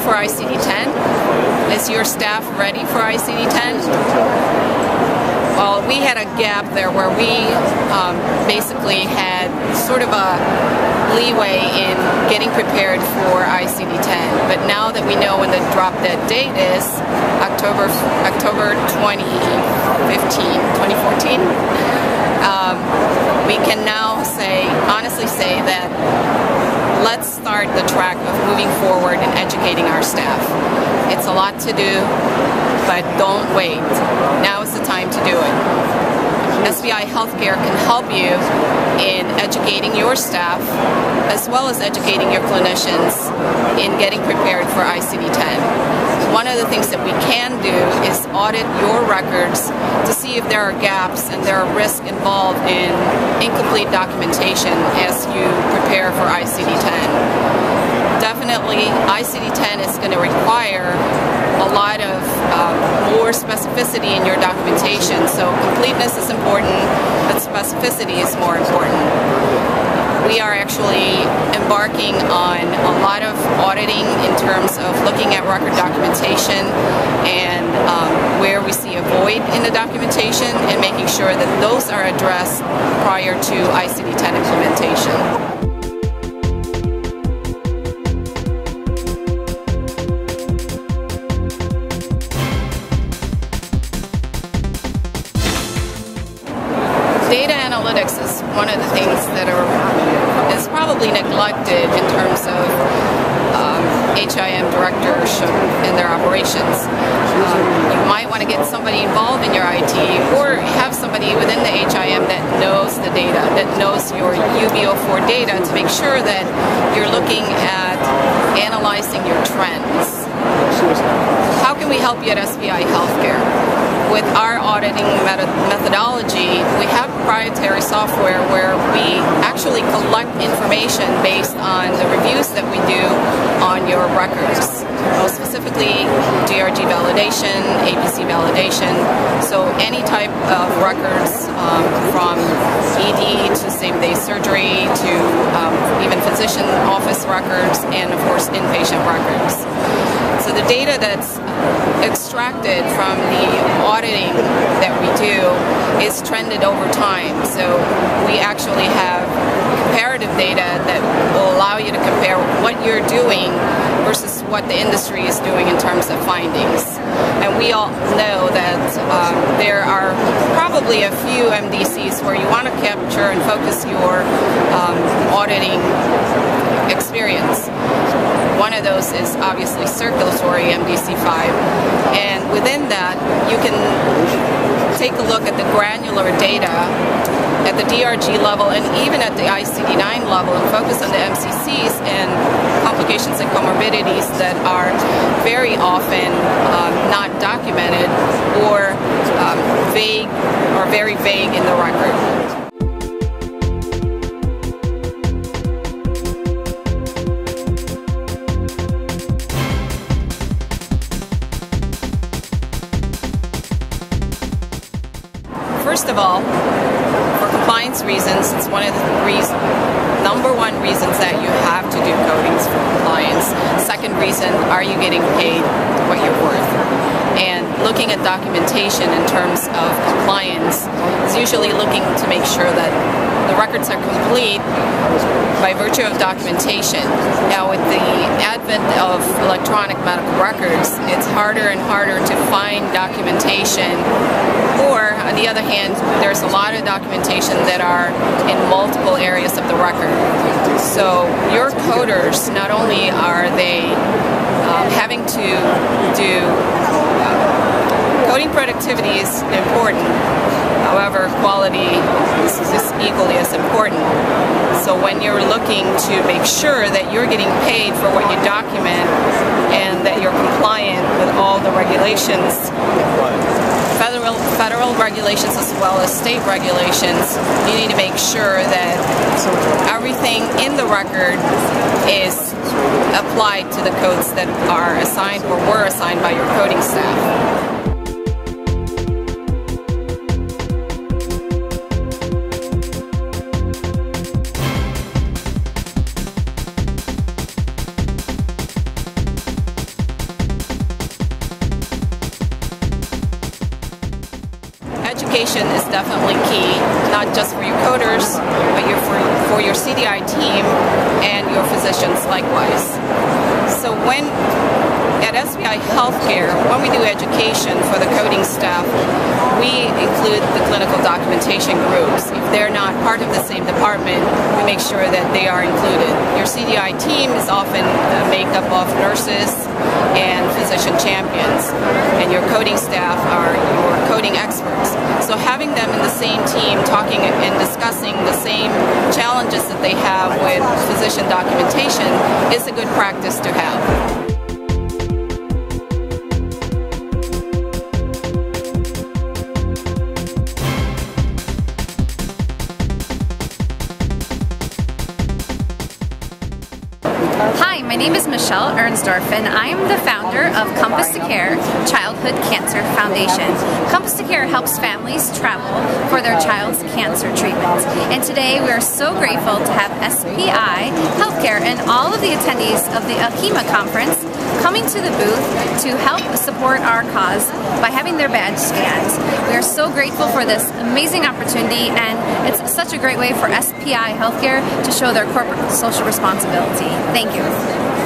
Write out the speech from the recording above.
for ICD-10? Is your staff ready for ICD-10? Well, we had a gap there where we basically had sort of a leeway in getting prepared for ICD-10. But now that we know when the drop dead date is, October 2014, we can now honestly say that let's start the track of moving forward and educating our staff. It's a lot to do, but don't wait. Now is the time to do it. SPi Healthcare can help you in educating your staff as well as educating your clinicians in getting prepared for ICD-10. One of the things that we can do is audit your records to see if there are gaps and there are risks involved in incomplete documentation as you prepare for ICD-10. Definitely, ICD-10 is going to require a lot of more specificity in your documentation. So completeness is important, but specificity is more important. We are actually embarking on a lot of auditing in terms of looking at record documentation and where we see a void in the documentation and making sure that those are addressed prior to ICD-10 implementation. Data analytics is one of the things that is probably neglected in terms of HIM directorship in their operations. You might want to get somebody involved in your IT or have somebody within the HIM that knows the data, that knows your UBO4 data to make sure that you're looking at analyzing your trends. How can we help you at SPi Healthcare? With our auditing methodology, we have proprietary software where we actually collect information based on the reviews that we do on your records. Most specifically, DRG validation, APC validation, so any type of records from ED to same-day surgery to even physician office records and, of course, inpatient records. So the data that's extracted from the auditing that we do is trended over time. So we actually have comparative data that will allow you to compare what you're doing versus what the industry is doing in terms of findings. And we all know that there are probably a few MDCs where you want to capture and focus your auditing experience. One of those is obviously circulatory MDC5, and within that you can take a look at the granular data at the DRG level and even at the ICD-9 level and focus on the MCCs and complications and comorbidities that are very often not documented or vague or very vague in the record. First of all, for compliance reasons, it's one of the number one reasons that you have to do codings for compliance. Second reason, are you getting paid what you're worth? And looking at documentation in terms of compliance is usually looking to make sure that the records are complete by virtue of documentation. Now with the advent of electronic medical records, it's harder and harder to find documentation, or on the other hand, there's a lot of documentation that are in multiple areas of the record. So your coders, not only are they having to do coding productivity is important, however, quality is equally as important. So when you're looking to make sure that you're getting paid for what you document and that you're compliant with all the regulations, federal regulations as well as state regulations, you need to make sure that everything in the record is applied to the codes that are assigned or were assigned by your coding staff. education is definitely key, not just for your coders, but for your CDI team and your physicians likewise. So at SPi Healthcare, when we do education for the coding staff, we include the clinical documentation groups. If they're not part of the same department, we make sure that they are included. Your CDI team is often made up of nurses and physician champions, and your coding staff are your coding experts. So having them in the same team talking and discussing the same challenges that they have with physician documentation is a good practice to have. Hi, my name is Michelle Ernsdorf, and I am the founder of Compass to Care Childhood Cancer Foundation. Compass to Care helps families travel for their child's cancer treatment. And today we are so grateful to have SPi Healthcare and all of the attendees of the AHIMA conference coming to the booth to help support our cause by having their badge scanned. We are so grateful for this amazing opportunity, and it's such a great way for SPi Healthcare to show their corporate social responsibility. Thank you.